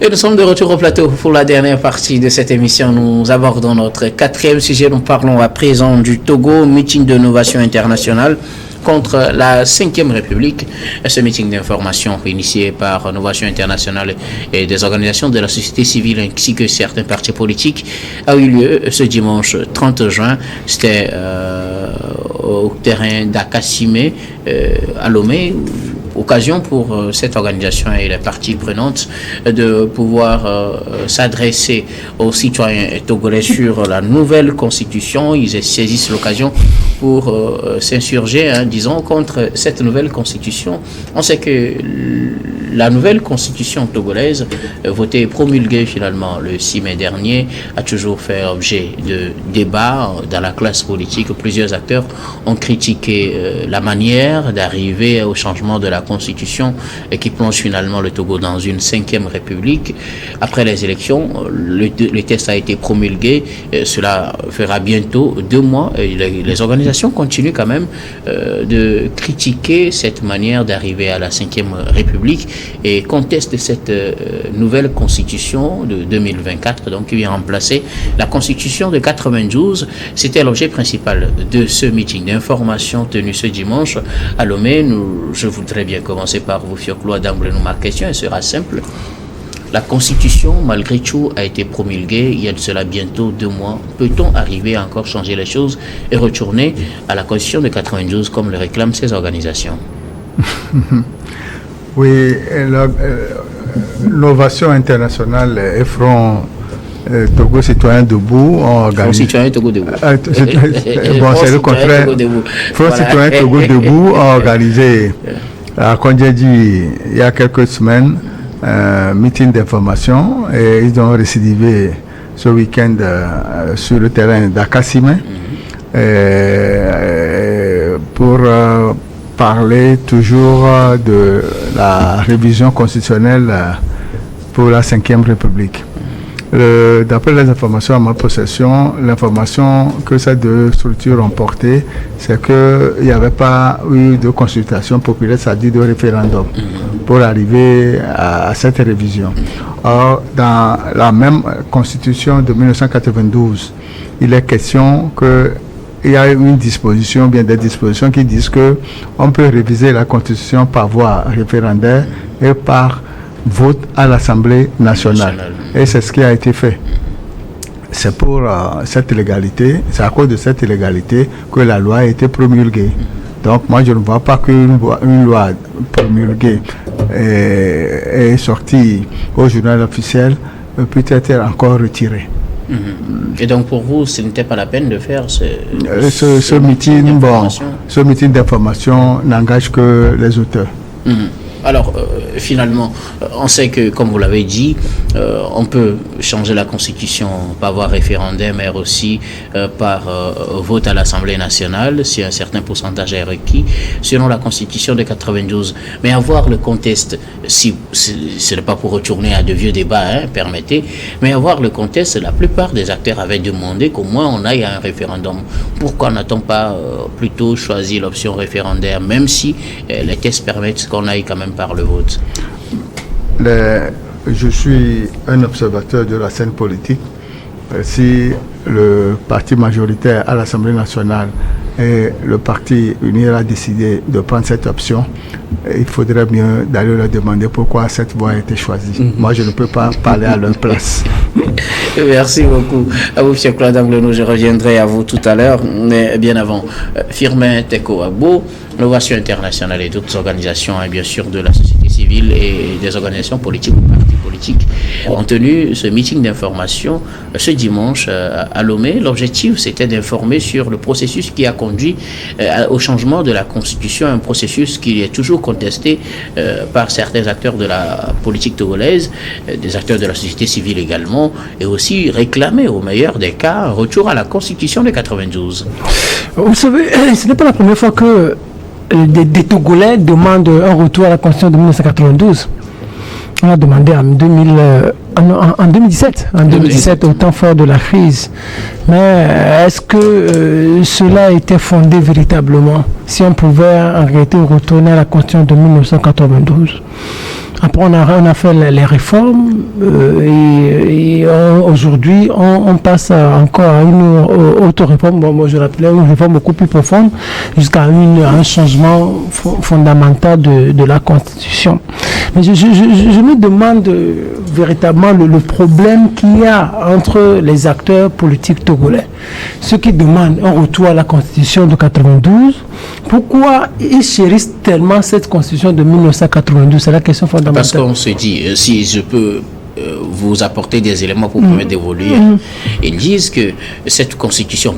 Et nous sommes de retour au plateau pour la dernière partie de cette émission. Nous abordons notre quatrième sujet. Nous parlons à présent du Togo, meeting de Novation internationale contre la 5e République. Ce meeting d'information initié par Novation internationale et des organisations de la société civile ainsi que certains partis politiques a eu lieu ce dimanche 30 juin. C'était au terrain d'Akassimé à Lomé. Occasion pour cette organisation et les parties prenantes de pouvoir s'adresser aux citoyens togolais sur la nouvelle constitution. Ils saisissent l'occasion pour s'insurger, disons, contre cette nouvelle constitution. On sait que la nouvelle constitution togolaise, votée et promulguée finalement le 6 mai dernier, a toujours fait objet de débats dans la classe politique. Plusieurs acteurs ont critiqué la manière d'arriver au changement de la constitution qui plonge finalement le Togo dans une 5e république. Après les élections, le texte a été promulgué. Cela fera bientôt 2 mois. Et les organisations continuent quand même de critiquer cette manière d'arriver à la 5e république et contestent cette nouvelle constitution de 2024, donc qui vient remplacer la constitution de 92. C'était l'objet principal de ce meeting d'information tenu ce dimanche à Lomé. Je voudrais bien commencer par vous, Fioclo. D'emblée, ma question elle sera simple. La Constitution, malgré tout, a été promulguée il y a de cela bientôt 2 mois. Peut-on arriver à encore changer les choses et retourner à la Constitution de 92 comme le réclament ces organisations? Oui, l'innovation internationale et Front Togo Citoyen Debout ont organisé. Front Citoyen Togo Debout. Bon, c'est le contraire. Front Citoyen Togo Debout ont organisé à Kondjedji il y a quelques semaines un meeting d'information et ils ont récidivé ce week-end sur le terrain d'Akassimé pour parler toujours de la révision constitutionnelle pour la 5e République. D'après les informations à ma possession, l'information que ces 2 structures ont portée, c'est qu'il n'y avait pas eu de consultation populaire, c'est-à-dire de référendum, pour arriver à cette révision. Or, dans la même constitution de 1992, il est question que il y a une disposition, bien des dispositions qui disent que on peut réviser la constitution par voie référendaire et par vote à l'Assemblée nationale. Et c'est ce qui a été fait. C'est pour cette illégalité, c'est à cause de cette illégalité que la loi a été promulguée. Donc moi je ne vois pas qu'une loi promulguée est sortie au journal officiel peut être encore retirée. Et donc pour vous, ce n'était pas la peine de faire ce meeting ce meeting d'information n'engage que les auteurs. Alors, finalement, on sait que, comme vous l'avez dit, on peut changer la Constitution par voie référendaire, mais aussi par vote à l'Assemblée nationale, si un certain pourcentage est requis, selon la Constitution de 92. Mais avoir le contexte, si ce n'est pas pour retourner à de vieux débats, permettez, mais avoir le contexte, la plupart des acteurs avaient demandé qu'au moins on aille à un référendum. Pourquoi n'a-t-on pas plutôt choisi l'option référendaire, même si les tests permettent qu'on aille quand même par le vote? Je suis un observateur de la scène politique. Si le parti majoritaire à l'Assemblée nationale et le parti unir a décidé de prendre cette option, il faudrait mieux d'aller leur demander pourquoi cette voie a été choisie. Moi, je ne peux pas parler à leur place. Merci beaucoup à vous, M. Claude Anglenou. Je reviendrai à vous tout à l'heure, mais bien avant. Firmin Teko Agbo, Novation internationale et d'autres organisations, et bien sûr de la société civile et des organisations politiques ou partis politiques ont tenu ce meeting d'information ce dimanche à Lomé. L'objectif, c'était d'informer sur le processus qui a conduit au changement de la Constitution, un processus qui est toujours contesté par certains acteurs de la politique togolaise, des acteurs de la société civile également, et aussi réclamer au meilleur des cas un retour à la Constitution de 92. Vous savez, ce n'est pas la première fois que des Togolais demandent un retour à la Constitution de 1992. On a demandé en 2017, au temps fort de la crise. Mais est-ce que cela était fondé véritablement, si on pouvait en réalité retourner à la Constitution de 1992? Après, on a fait les réformes et aujourd'hui, on passe encore à une autre réforme. Bon, moi, je l'appelais une réforme beaucoup plus profonde jusqu'à un changement fondamental de la Constitution. Mais je me demande véritablement le problème qu'il y a entre les acteurs politiques togolais. Ceux qui demandent un retour à la Constitution de 92, pourquoi ils chérissent tellement cette Constitution de 1992? C'est la question fondamentale. Parce qu'on se dit, si je peux vous apporter des éléments pour permettre d'évoluer, ils disent que cette constitution,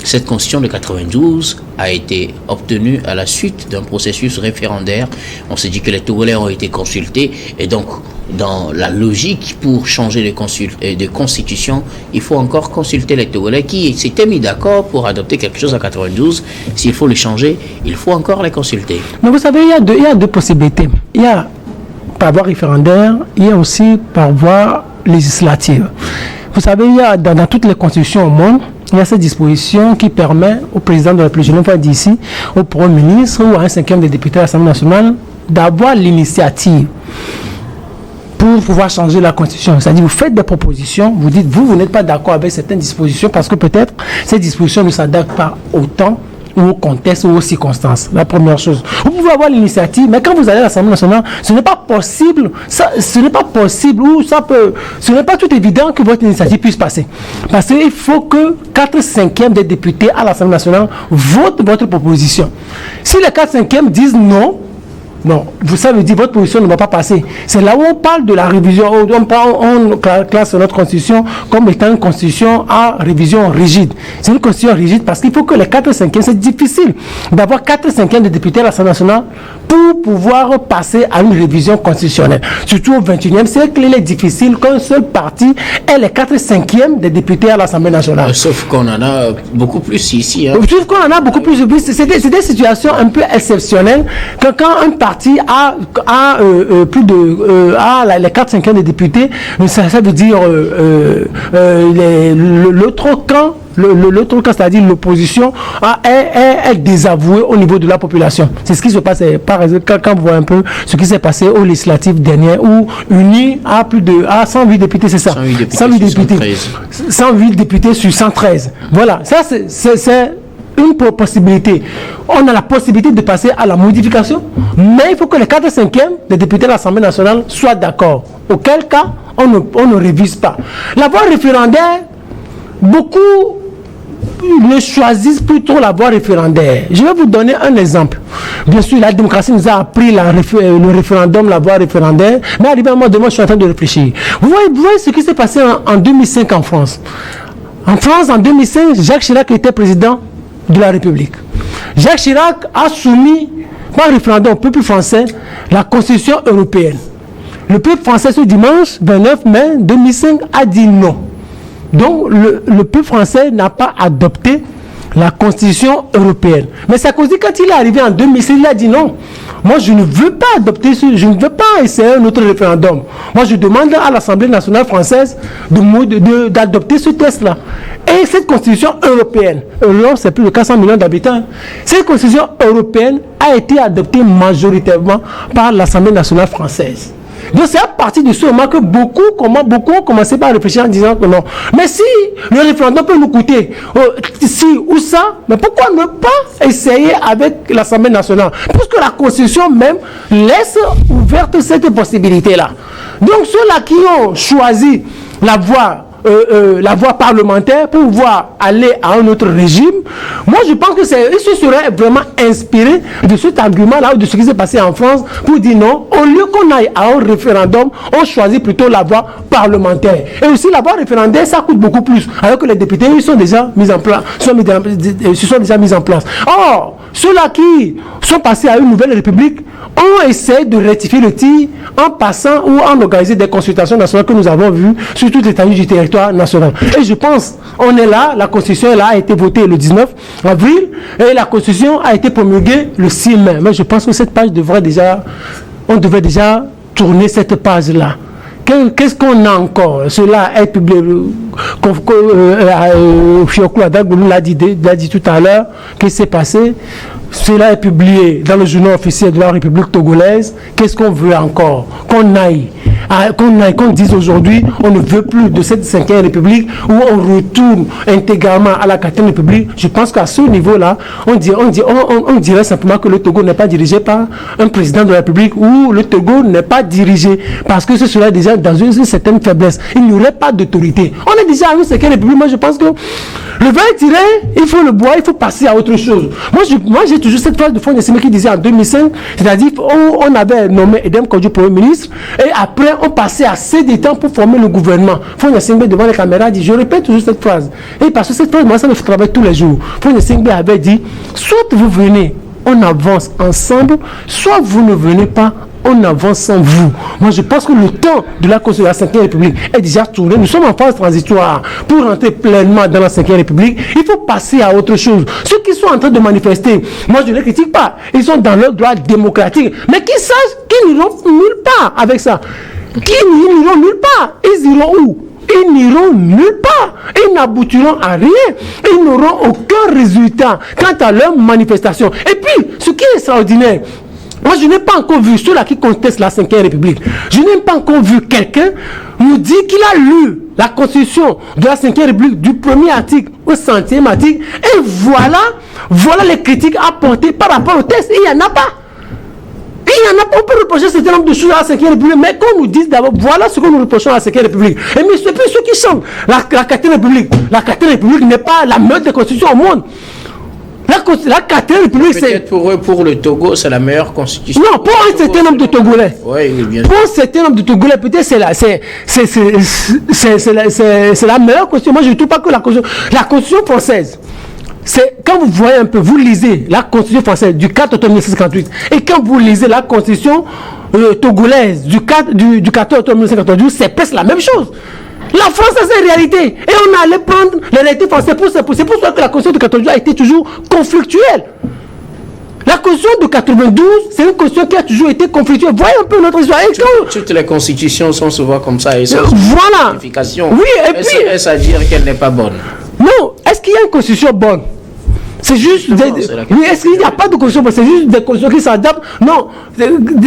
cette constitution de 92 a été obtenue à la suite d'un processus référendaire. On se dit que les Togolais ont été consultés et donc dans la logique pour changer de constitution, il faut encore consulter les Togolais qui s'étaient mis d'accord pour adopter quelque chose en 92. S'il faut le changer, il faut encore les consulter. Mais vous savez, il y a deux possibilités. Il y a par voie référendaire, il y a aussi par voie législative. Vous savez, il y a dans toutes les constitutions au monde, il y a cette disposition qui permet au président de la République, je ne vais pas dire ici, au Premier ministre ou à un cinquième des députés de l'Assemblée nationale d'avoir l'initiative pour pouvoir changer la Constitution. C'est-à-dire, vous faites des propositions, vous dites, vous n'êtes pas d'accord avec certaines dispositions parce que peut-être ces dispositions ne s'adaptent pas autant ou au contexte ou aux circonstances. La première chose. Vous pouvez avoir l'initiative, mais quand vous allez à l'Assemblée nationale, ce n'est pas possible, ce n'est pas possible, ou ce n'est pas tout évident que votre initiative puisse passer. Parce qu'il faut que 4/5 des députés à l'Assemblée nationale votent votre proposition. Si les 4/5 disent non, ça veut dire que votre position ne va pas passer. C'est là où on parle de la révision, on classe notre constitution comme étant une constitution à révision rigide. C'est une constitution rigide parce qu'il faut que les 4/5, c'est difficile d'avoir 4/5 des députés à l'Assemblée nationale pour pouvoir passer à une révision constitutionnelle. Surtout au XXIe siècle, il est difficile qu'un seul parti ait les 4/5 des députés à l'Assemblée nationale. Sauf qu'on en a beaucoup plus ici. Sauf qu'on en a beaucoup plus. C'est des situations un peu exceptionnelles quand un parti a plus de les 4/5 des députés, ça veut dire l'autre camp, c'est-à-dire l'opposition, est désavouée au niveau de la population. C'est ce qui se passe, par exemple, quand vous voyez un peu ce qui s'est passé aux législatives dernières, où UNI a plus de 108 députés, c'est ça, 108 députés sur 113. Voilà, ça c'est une possibilité. On a la possibilité de passer à la modification, mais il faut que les 4/5 des députés de l'Assemblée nationale soient d'accord. Auquel cas, on ne révise pas. La voie référendaire, beaucoup ne choisissent plutôt la voie référendaire. Je vais vous donner un exemple. Bien sûr, la démocratie nous a appris le référendum, la voie référendaire, mais arrivé à un moment donné, je suis en train de réfléchir. Vous voyez ce qui s'est passé en 2005 en France. En France, en 2005, Jacques Chirac était président de la République. Jacques Chirac a soumis par référendum au peuple français la Constitution européenne. Le peuple français ce dimanche 29 mai 2005 a dit non. Donc le peuple français n'a pas adopté la Constitution européenne. Mais Sarkozy, quand il est arrivé en 2006, il a dit non. Moi, je ne veux pas adopter je ne veux pas essayer un autre référendum. Moi, je demande à l'Assemblée nationale française d'adopter ce texte-là. Et cette Constitution européenne, l'Europe, c'est plus de 400 millions d'habitants. Cette Constitution européenne a été adoptée majoritairement par l'Assemblée nationale française. Donc c'est à partir de ce moment que beaucoup ont commencé par réfléchir en disant que non. Mais si le référendum peut nous coûter ci ou ça, mais pourquoi ne pas essayer avec l'Assemblée nationale? Puisque la Constitution même laisse ouverte cette possibilité-là. Donc ceux-là qui ont choisi la voie parlementaire pour pouvoir aller à un autre régime, moi je pense que ils se seraient vraiment inspirés de cet argument-là ou de ce qui s'est passé en France pour dire non, au lieu qu'on aille à un référendum, on choisit plutôt la voie parlementaire. Et aussi la voie référendaire, ça coûte beaucoup plus, alors que les députés, ils sont déjà mis en place, se sont déjà mis en place. Or, ceux-là qui sont passés à une nouvelle république ont essayé de rectifier le tir en passant ou en organisant des consultations nationales que nous avons vues sur toute l'étendue du territoire national. Et je pense, on est là, la Constitution là, a été votée le 19 avril et la Constitution a été promulguée le 6 mai. Mais je pense que cette page on devrait déjà tourner cette page-là. Qu'est-ce qu'on a encore? Cela est publié. Fioclo l'a dit tout à l'heure. Qu'est-ce qui s'est passé? Cela est publié dans le journal officiel de la République togolaise. Qu'est-ce qu'on veut encore? Qu'on dise aujourd'hui, on ne veut plus de cette 5e République où on retourne intégralement à la 4e République. Je pense qu'à ce niveau-là, on dirait simplement que le Togo n'est pas dirigé par un président de la République ou le Togo n'est pas dirigé parce que ce serait déjà dans une certaine faiblesse. Il n'y aurait pas d'autorité. On est déjà à une 5e République. Moi, je pense que le vin est tiré, il faut le boire, il faut passer à autre chose. Moi, j'ai toujours cette phrase de Fond Yessime qui disait en 2005, c'est-à-dire on avait nommé Edem Kodjo Premier ministre et après on passait assez de temps pour former le gouvernement. Fond Yessime devant les caméras dit, je répète toujours cette phrase. Et parce que cette phrase, moi ça me fait travailler tous les jours. Fond Yessime avait dit, soit vous venez, on avance ensemble, soit vous ne venez pas, on avance sans vous. Moi, je pense que le temps de la Constitution de la 5e République est déjà tourné. Nous sommes en phase transitoire. Pour rentrer pleinement dans la 5e République, il faut passer à autre chose. Ceux qui sont en train de manifester, moi, je ne les critique pas. Ils sont dans leur droit démocratique. Mais qu'ils sachent qu'ils n'iront nulle part avec ça. Qu'ils n'iront nulle part. Ils iront où? Ils n'iront nulle part. Ils n'aboutiront à rien. Ils n'auront aucun résultat quant à leur manifestation. Et puis, ce qui est extraordinaire, moi, je n'ai pas encore vu ceux-là qui contestent la 5e République. Je n'ai pas encore vu quelqu'un nous dire qu'il a lu la Constitution de la 5e République du premier article au 100e article. Et voilà les critiques apportées par rapport au texte. Il n'y en a pas. Il y en a pas. On peut reprocher un certain nombre de choses à la 5e République, mais qu'on nous dise d'abord, voilà ce que nous reprochons à la 5e République. Et mais c'est plus ceux qui chantent la 4e République. La 4e République n'est pas la meilleure des constitutions au monde. La 4e République, c'est... Peut-être pour eux, pour le Togo, c'est la meilleure constitution. Non, pour un certain nombre de Togolais. Oui, bien sûr. Pour un certain nombre de Togolais, peut-être c'est la meilleure constitution. Moi, je ne trouve pas que la constitution française, c'est quand vous voyez un peu, vous lisez la constitution française du 4 octobre 1958 et quand vous lisez la constitution togolaise du 14 octobre 1992, c'est presque la même chose. La France, c'est une réalité. Et on allait prendre les réalités françaises pour ça. C'est pour ça que la Constitution de 92 a été toujours conflictuelle. La Constitution de 92, c'est une Constitution qui a toujours été conflictuelle. Voyez un peu notre histoire. Toutes les constitutions sont souvent comme ça. Et voilà. Oui, et puis... Est-ce à dire qu'elle n'est pas bonne? Non. Est-ce qu'il y a une Constitution bonne? C'est juste est-ce qu'il n'y a pas de constitution? C'est juste des constitutions qui s'adaptent? Non,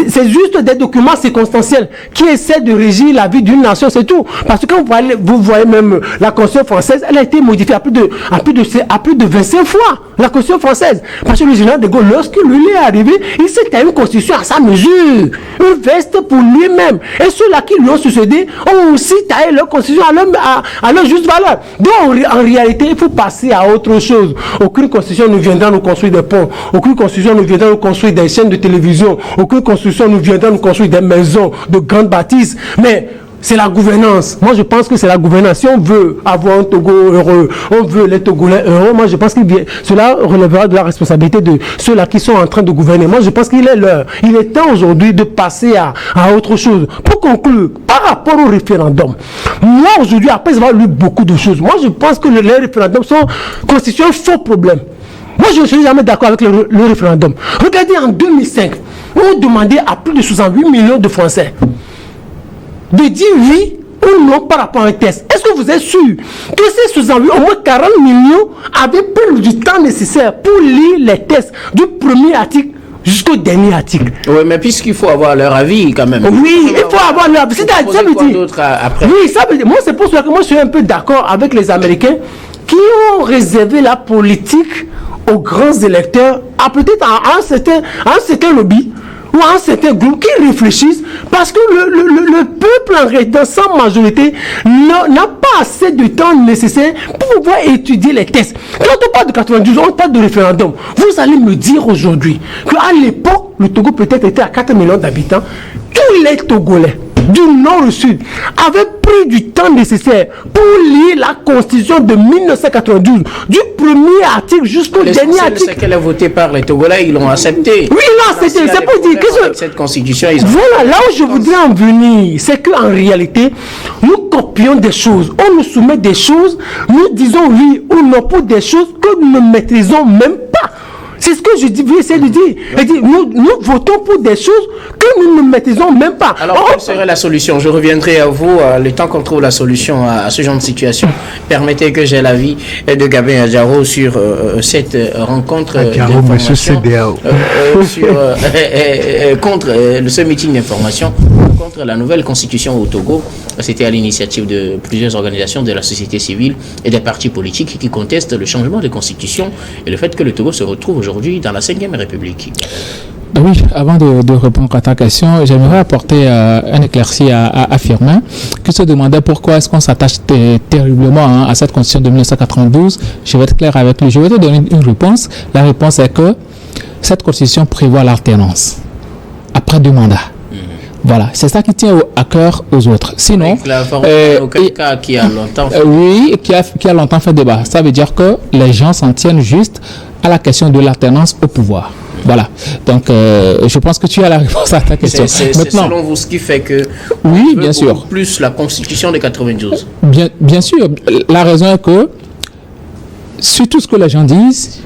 c'est juste des documents circonstanciels qui essaient de régir la vie d'une nation, c'est tout. Parce que quand vous voyez même la constitution française, elle a été modifiée à plus de 25 fois, la constitution française. Parce que le général de Gaulle, lorsqu'il lui est arrivé, il s'est taillé une constitution à sa mesure, une veste pour lui-même. Et ceux-là qui lui ont succédé ont aussi taillé leur constitution à leur juste valeur. Donc en réalité, il faut passer à autre chose. Aucune constitution ne viendra nous construire des ponts, aucune constitution ne viendra nous construire des chaînes de télévision, aucune constitution ne viendra nous construire des maisons, de grandes bâtisses, mais c'est la gouvernance. Moi, je pense que c'est la gouvernance. Si on veut avoir un Togo heureux, on veut les Togolais heureux, moi, je pense que cela relèvera de la responsabilité de ceux-là qui sont en train de gouverner. Moi, je pense qu'il est l'heure. Il est temps aujourd'hui de passer à autre chose. Pour conclure, par rapport au référendum, moi, aujourd'hui, après avoir lu beaucoup de choses, moi, je pense que les référendums constituent un faux problème. Moi, je ne suis jamais d'accord avec le référendum. Regardez, en 2005, on demandait à plus de 68 millions de Français de dire oui ou non par rapport à un test. Est-ce que vous êtes sûr que ces 68, au moins 40 millions, avaient pris du temps nécessaire pour lire les tests du premier article jusqu'au dernier article? Oui, mais puisqu'il faut avoir leur avis quand même. Oui, il faut avoir leur avis. Ça veut dire... après. Oui, ça veut dire... Moi, c'est pour cela que moi, je suis un peu d'accord avec les Américains qui ont réservé la politique aux grands électeurs, à peut-être à un certain lobby ou à un certain groupe qui réfléchissent, parce que le peuple en réalité, dans sa majorité, n'a pas assez de temps nécessaire pour pouvoir étudier les tests. Quand on parle de 92, on parle de référendum. Vous allez me dire aujourd'hui qu'à l'époque, le Togo peut-être était à 4 millions d'habitants, tous les Togolais du nord au sud avaient pris du temps nécessaire pour lire la constitution de 1992 du premier article jusqu'au dernier article. C'est qu'elle a voté par les Togolais, ils l'ont accepté. Oui, ils l'ont accepté. C'est pour dire que cette constitution, voilà, là où je voudrais en venir, c'est qu'en réalité, nous copions des choses, on nous soumet des choses, nous disons oui ou non pour des choses que nous ne maîtrisons même pas. C'est ce que je vais essayer de dire. Je dis, nous votons pour des choses que nous ne maîtrisons même pas. Alors, quelle serait la solution? Je reviendrai à vous le temps qu'on trouve la solution à ce genre de situation. Permettez que j'ai l'avis de Gabin Adjaro sur cette rencontre d'information contre ce meeting d'information contre la nouvelle constitution au Togo. C'était à l'initiative de plusieurs organisations de la société civile et des partis politiques qui contestent le changement de constitution et le fait que le Togo se retrouve aujourd'hui dans la 5e République. Oui, avant de répondre à ta question, j'aimerais apporter un éclairci à Firmin, qui se demandait pourquoi est-ce qu'on s'attache terriblement à cette constitution de 1992. Je vais être clair avec lui. Je vais te donner une réponse. La réponse est que cette constitution prévoit l'alternance après 2 mandats. Voilà, c'est ça qui tient à cœur aux autres. Sinon, qui a longtemps qui a longtemps fait débat. Ça veut dire que les gens s'en tiennent juste à la question de l'alternance au pouvoir. Voilà. Donc, je pense que tu as la réponse à ta question. C'est selon vous ce qui fait que oui, bien sûr, plus la constitution de 92. Bien sûr. La raison est que sur tout ce que les gens disent,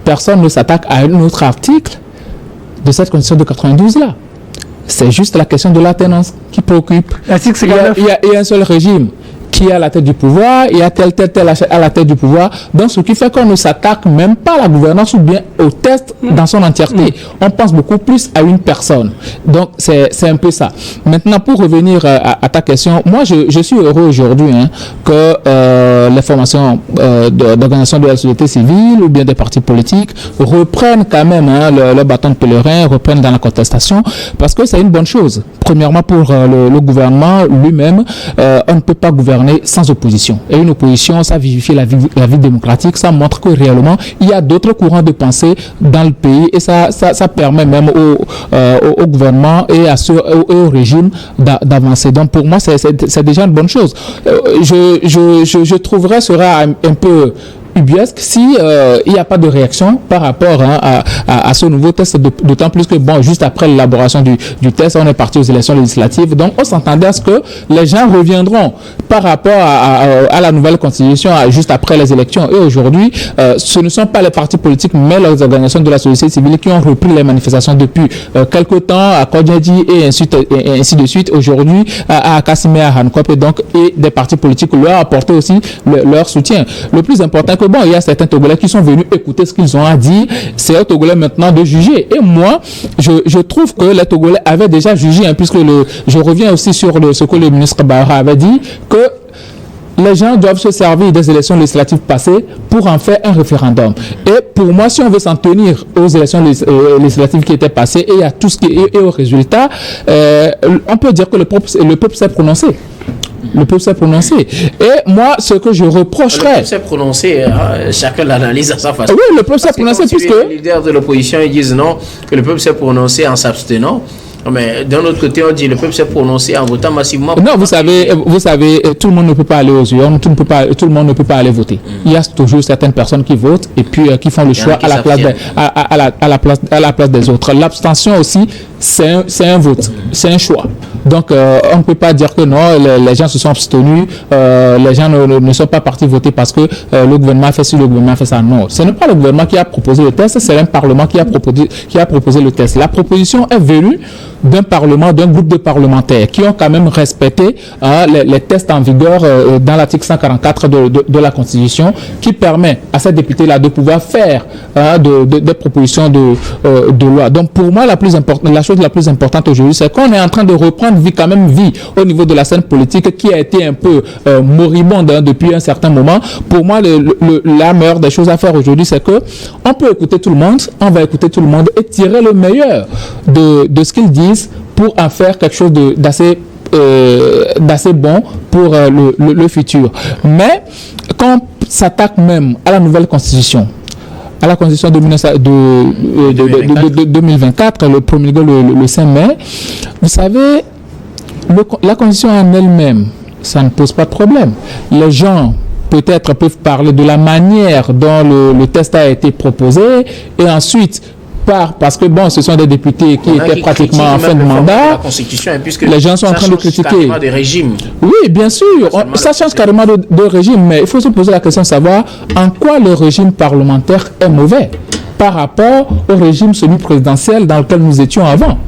personne ne s'attaque à un autre article de cette constitution de 92 là. C'est juste la question de l'alternance qui préoccupe. Il y a un seul régime qui est à la tête du pouvoir, il y a tel à la tête du pouvoir. Donc, ce qui fait qu'on ne s'attaque même pas à la gouvernance ou bien au test dans son entièreté. On pense beaucoup plus à une personne. Donc, c'est un peu ça. Maintenant, pour revenir à ta question, moi, je suis heureux aujourd'hui que les formations d'organisations de la société civile ou bien des partis politiques reprennent quand même le bâton de pèlerin, reprennent dans la contestation, parce que c'est une bonne chose. Premièrement, pour le gouvernement lui-même, on ne peut pas gouverner sans opposition. Et une opposition, ça vivifie la vie démocratique, ça montre que réellement, il y a d'autres courants de pensée dans le pays et ça permet même au gouvernement et au régime d'avancer. Donc pour moi, c'est déjà une bonne chose. Je trouverais cela un peu ubuesque si il n'y a pas de réaction par rapport à ce nouveau test, d'autant plus que juste après l'élaboration du test, on est parti aux élections législatives, donc on s'entendait à ce que les gens reviendront par rapport à la nouvelle constitution juste après les élections. Et aujourd'hui, ce ne sont pas les partis politiques mais les organisations de la société civile qui ont repris les manifestations depuis quelque temps à Kodjadji et ainsi de suite. Aujourd'hui à Kassimé, à Hankop et des partis politiques leur apporté aussi leur soutien. Le plus important que il y a certains Togolais qui sont venus écouter ce qu'ils ont à dire. C'est aux Togolais maintenant de juger. Et moi, je trouve que les Togolais avaient déjà jugé, puisque je reviens aussi sur ce que le ministre Bahara avait dit, que les gens doivent se servir des élections législatives passées pour en faire un référendum. Et pour moi, si on veut s'en tenir aux élections législatives qui étaient passées et à tout ce qui est au résultat, on peut dire que le peuple s'est prononcé. Le peuple s'est prononcé. Et moi, ce que je reprocherais... Le peuple s'est prononcé, chacun l'analyse à sa façon. Oui, le peuple s'est prononcé puisque... Les leaders de l'opposition, ils disent non, que le peuple s'est prononcé en s'abstenant. Mais d'un autre côté, on dit le peuple s'est prononcé en votant massivement. Non, vous savez, tout le monde ne peut pas aller aux urnes, tout le monde ne peut pas aller voter. Il y a toujours certaines personnes qui votent et puis qui font le choix à la place des autres. L'abstention aussi, c'est un vote, c'est un choix. Donc, on ne peut pas dire que non, les gens se sont abstenus, les gens ne sont pas partis voter parce que le gouvernement a fait ci, le gouvernement a fait ça. Non, ce n'est pas le gouvernement qui a proposé le test, c'est un parlement qui a proposé le test. La proposition est venue d'un parlement, d'un groupe de parlementaires qui ont quand même respecté les tests en vigueur dans l'article 144 de la Constitution, qui permet à ces députés-là de pouvoir faire des propositions de loi. Donc pour moi, la chose la plus importante aujourd'hui, c'est qu'on est en train de reprendre vie au niveau de la scène politique qui a été un peu moribonde depuis un certain moment. Pour moi, la meilleure des choses à faire aujourd'hui, c'est que on peut écouter tout le monde, on va écouter tout le monde et tirer le meilleur de ce qu'ils disent pour en faire quelque chose d'assez bon pour le futur. Mais quand on s'attaque même à la nouvelle constitution, à la constitution de 2024, le promulgué le 5 mai, vous savez, la constitution en elle-même, ça ne pose pas de problème. Les gens peut-être peuvent parler de la manière dont le test a été proposé et ensuite parce que ce sont des députés qui étaient pratiquement en fin de mandat. Les gens sont en train de critiquer. Des régimes. Oui, bien sûr, ça change carrément de régime, mais il faut se poser la question de savoir en quoi le régime parlementaire est mauvais. par rapport au régime semi-présidentiel dans lequel nous étions avant.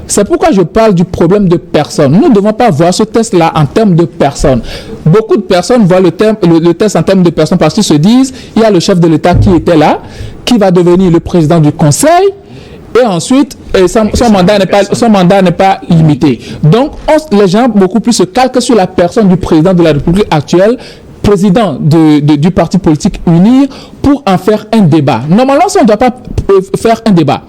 C'est pourquoi je parle du problème de personnes. Nous ne devons pas voir ce test-là en termes de personnes. Beaucoup de personnes voient le test en termes de personnes parce qu'ils se disent, il y a le chef de l'État qui était là, qui va devenir le président du Conseil, et ensuite, son mandat n'est pas limité. Donc, les gens beaucoup plus se calquent sur la personne du président de la République actuelle, président du parti politique Unir, pour en faire un débat. Normalement, ça ne doit pas faire un débat.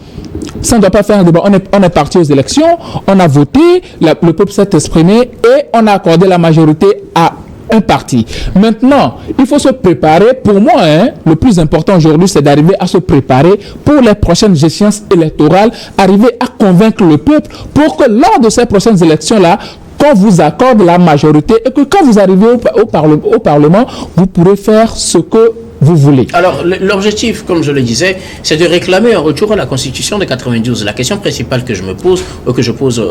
Ça ne doit pas faire un débat. On est parti aux élections, on a voté, le peuple s'est exprimé et on a accordé la majorité à un parti. Maintenant, il faut se préparer. Pour moi, le plus important aujourd'hui, c'est d'arriver à se préparer pour les prochaines échéances électorales, arriver à convaincre le peuple pour que lors de ces prochaines élections-là, qu'on vous accorde la majorité et que quand vous arrivez au Parlement, vous pourrez faire ce que vous voulez. Alors, l'objectif, comme je le disais, c'est de réclamer un retour à la Constitution de 92. La question principale que je me pose, ou que je pose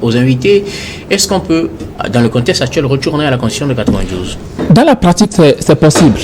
aux invités, est-ce qu'on peut, dans le contexte actuel, retourner à la Constitution de 92? Dans la pratique, c'est possible.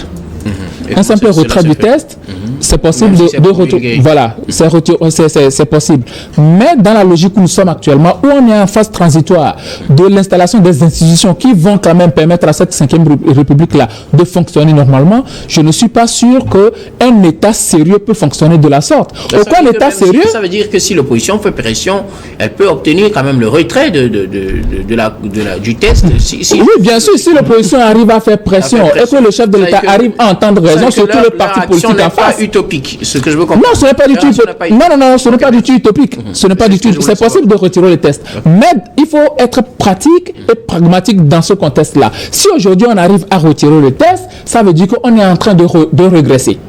Un simple retrait du test, c'est possible de retourner. Voilà, c'est possible. Mais dans la logique où nous sommes actuellement, où on est en phase transitoire de l'installation des institutions qui vont quand même permettre à cette 5e République-là de fonctionner normalement, je ne suis pas sûr qu'un État sérieux peut fonctionner de la sorte. Pourquoi l'État sérieux? Ça veut dire que si l'opposition fait pression, elle peut obtenir quand même le retrait du test. Oui, bien sûr, si l'opposition arrive à faire pression et que le chef de l'État arrive à entendre raison, surtout le parti politique en face. Utopique, ce que je veux comprendre. Non, ce n'est pas du tout utopique. Non, ce n'est pas du tout utopique. Ce n'est pas du tout. C'est possible de retirer les tests. Mais il faut être pratique et pragmatique dans ce contexte-là. Si aujourd'hui on arrive à retirer le test, ça veut dire qu'on est en train de régresser.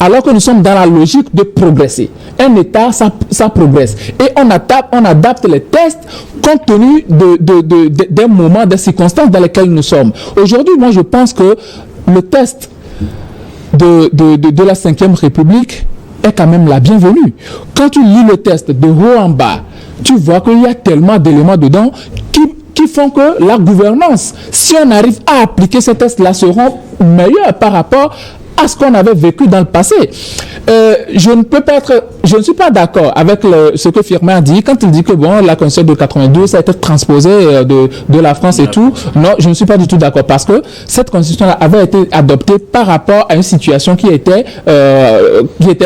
Alors que nous sommes dans la logique de progresser. Un État, ça progresse. Et on adapte les tests compte tenu des moments, des circonstances dans lesquelles nous sommes. Aujourd'hui, moi je pense que le test de la 5e République est quand même la bienvenue. Quand tu lis le test de haut en bas, tu vois qu'il y a tellement d'éléments dedans qui font que la gouvernance, si on arrive à appliquer ces tests-là, seront meilleurs par rapport à ce qu'on avait vécu dans le passé. Je ne suis pas d'accord avec ce que Firmin a dit quand il dit que la Constitution de 92 a été transposée de la France et tout. Non, je ne suis pas du tout d'accord parce que cette Constitution-là avait été adoptée par rapport à une situation qui était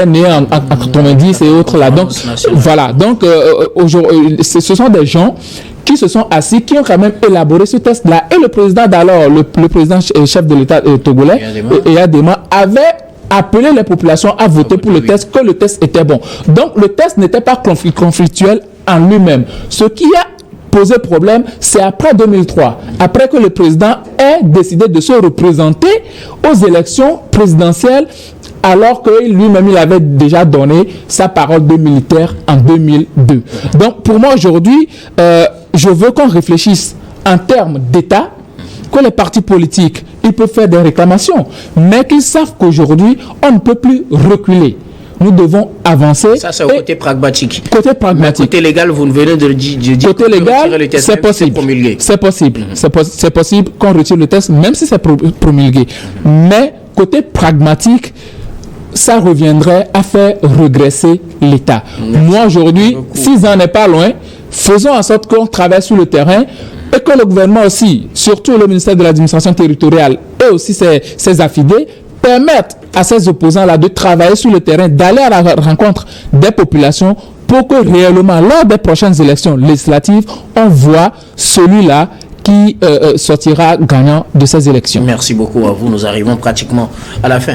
née en 90 et autres là. Donc voilà. Donc aujourd'hui, ce sont des gens qui se sont assis, qui ont quand même élaboré ce test-là. Et le président d'alors, le président chef de l'État togolais, Eyadema, avait appelé les populations à voter pour le test, que le test était bon. Donc le test n'était pas conflictuel en lui-même. Ce qui a posé problème, c'est après 2003, après que le président ait décidé de se représenter aux élections présidentielles, alors que lui-même, il avait déjà donné sa parole de militaire en 2002. Donc, pour moi, aujourd'hui, je veux qu'on réfléchisse en termes d'État, que les partis politiques, ils peuvent faire des réclamations, mais qu'ils savent qu'aujourd'hui, on ne peut plus reculer. Nous devons avancer. Ça, c'est au côté pragmatique. Côté pragmatique. Mais côté légal, vous venez de le dire. Côté légal, c'est possible. C'est possible. C'est possible qu'on retire le test, même si c'est promulgué. Mais côté pragmatique, ça reviendrait à faire régresser l'État. Moi, aujourd'hui, 6 ans n'est pas loin, faisons en sorte qu'on travaille sur le terrain et que le gouvernement aussi, surtout le ministère de l'administration territoriale et aussi ses affidés, permettent à ces opposants-là de travailler sur le terrain, d'aller à la rencontre des populations pour que réellement, lors des prochaines élections législatives, on voit celui-là qui sortira gagnant de ces élections. Merci beaucoup à vous. Nous arrivons pratiquement à la fin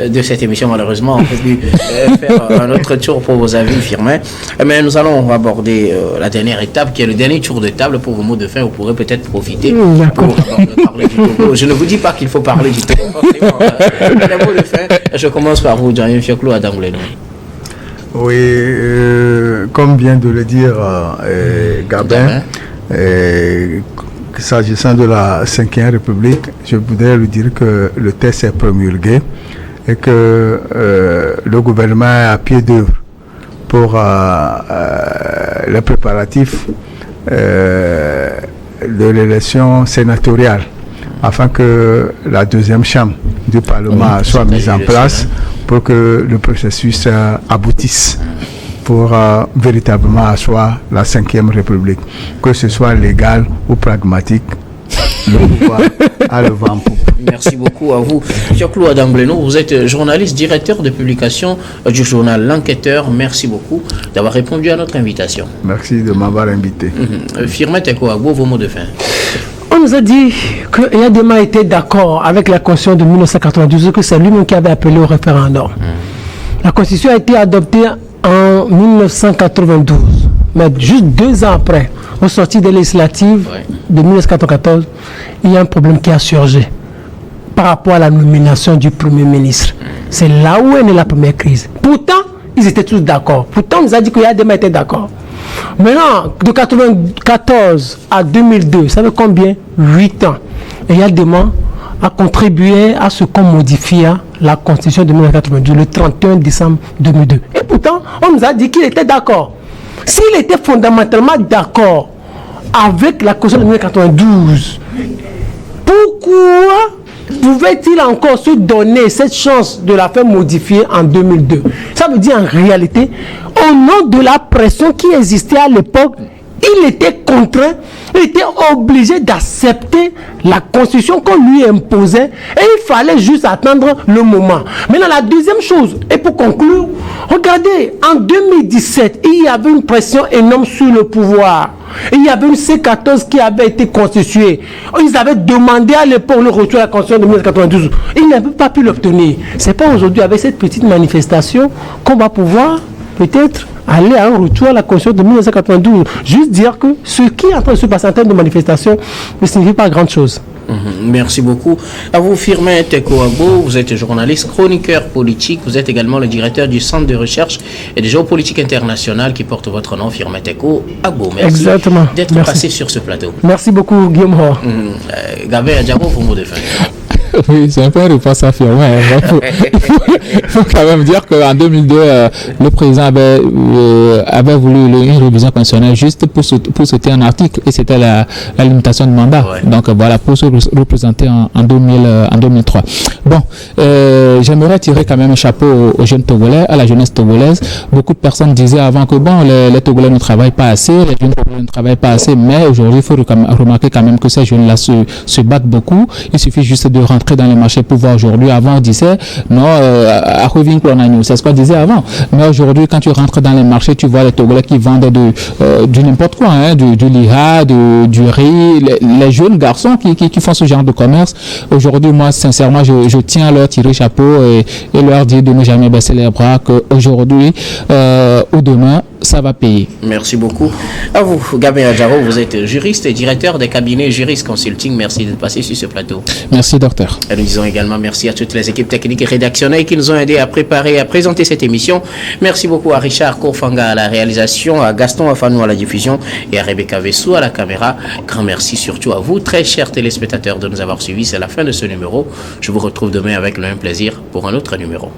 de cette émission. Malheureusement, on peut plus faire un autre tour pour vos avis, Firmin. Mais nous allons aborder la dernière étape, qui est le dernier tour de table. Pour vos mots de fin, vous pourrez peut-être profiter pour parler du Togo. Je ne vous dis pas qu'il faut parler du Togo. Les mots de fin, je commence par vous, Djamil Fiaklou à Dangoulé. Oui, comme vient de le dire Gabin, s'agissant de la 5e République, je voudrais lui dire que le test est promulgué et que le gouvernement est à pied d'œuvre pour les préparatifs de l'élection sénatoriale afin que la 2e chambre du Parlement soit mise en place pour que le processus aboutisse pour véritablement asseoir la 5e République, que ce soit légal ou pragmatique. Le pouvoir a le vent en poupe. Merci beaucoup à vous. Jean-Claude Adambleno, vous êtes journaliste, directeur de publication du journal L'Enquêteur. Merci beaucoup d'avoir répondu à notre invitation. Merci de m'avoir invité. Firmin Teko Agbo, vos mots de fin. On nous a dit que Yadema était d'accord avec la Constitution de 1992, que c'est lui-même qui avait appelé au référendum. La Constitution a été adoptée en 1992, mais juste 2 ans après, au sorti des législatives de 1994, il y a un problème qui a surgi par rapport à la nomination du Premier ministre. C'est là où est née la première crise. Pourtant, ils étaient tous d'accord. Pourtant, on nous a dit que Yadema était d'accord. Maintenant, de 1994 à 2002, ça fait combien? 8 ans. Et Yadema a contribué à ce qu'on modifie la Constitution de 1992, le 31 décembre 2002. Et pourtant, on nous a dit qu'il était d'accord. S'il était fondamentalement d'accord avec la Constitution de 1992, pourquoi pouvait-il encore se donner cette chance de la faire modifier en 2002? Ça veut dire en réalité, au nom de la pression qui existait à l'époque, il était contraint, il était obligé d'accepter la constitution qu'on lui imposait et il fallait juste attendre le moment. Maintenant, la deuxième chose, et pour conclure, regardez, en 2017, il y avait une pression énorme sur le pouvoir. Il y avait une C14 qui avait été constituée. Ils avaient demandé à l'époque le retour à la Constitution de 1992. Ils n'avaient pas pu l'obtenir. C'est pas aujourd'hui, avec cette petite manifestation, qu'on va pouvoir peut-être aller à un retour à la Constitution de 1992. Juste dire que ce qui est en train de se passer en termes de manifestation ne signifie pas grand-chose. Merci beaucoup. À vous, Firmin Teko Agbo, vous êtes journaliste, chroniqueur politique, vous êtes également le directeur du Centre de recherche et de géopolitique internationale qui porte votre nom, Firmin Teko Agbo. Merci d'être passé sur ce plateau. Merci beaucoup, Guillaume Hor. Gabé Adjabo, pour mot de fin. Oui, c'est un peu une réponse affirmée. Il faut quand même dire qu'en 2002, le président avait voulu une révision constitutionnelle juste pour sauter un article, et c'était la limitation de mandat. Donc voilà, pour se représenter en 2003. Bon, j'aimerais tirer quand même un chapeau aux jeunes Togolais, à la jeunesse togolaise. Beaucoup de personnes disaient avant que bon, les Togolais ne travaillent pas assez, les jeunes Togolais ne travaillent pas assez, mais aujourd'hui, il faut remarquer quand même que ces jeunes-là se battent beaucoup. Il suffit juste de rentrer dans les marchés pour voir aujourd'hui. Avant, on disait, non, c'est ce qu'on disait avant. Mais aujourd'hui, quand tu rentres dans les marchés, tu vois les Togolais qui vendent du n'importe quoi, hein, du liha, du riz, les jeunes garçons qui font ce genre de commerce. Aujourd'hui, moi, sincèrement, je tiens à leur tirer chapeau et leur dire de ne jamais baisser les bras, qu'aujourd'hui ou demain, ça va payer. Merci beaucoup. À vous, Gabé Adjaro, vous êtes juriste et directeur des cabinets Juris Consulting. Merci d'être passé sur ce plateau. Merci, docteur. Et nous disons également merci à toutes les équipes techniques et rédactionnelles qui nous ont aidés à préparer et à présenter cette émission. Merci beaucoup à Richard Kourfanga à la réalisation, à Gaston Afanou à la diffusion et à Rebecca Vessou à la caméra. Grand merci surtout à vous, très chers téléspectateurs, de nous avoir suivis. C'est la fin de ce numéro. Je vous retrouve demain avec le même plaisir pour un autre numéro.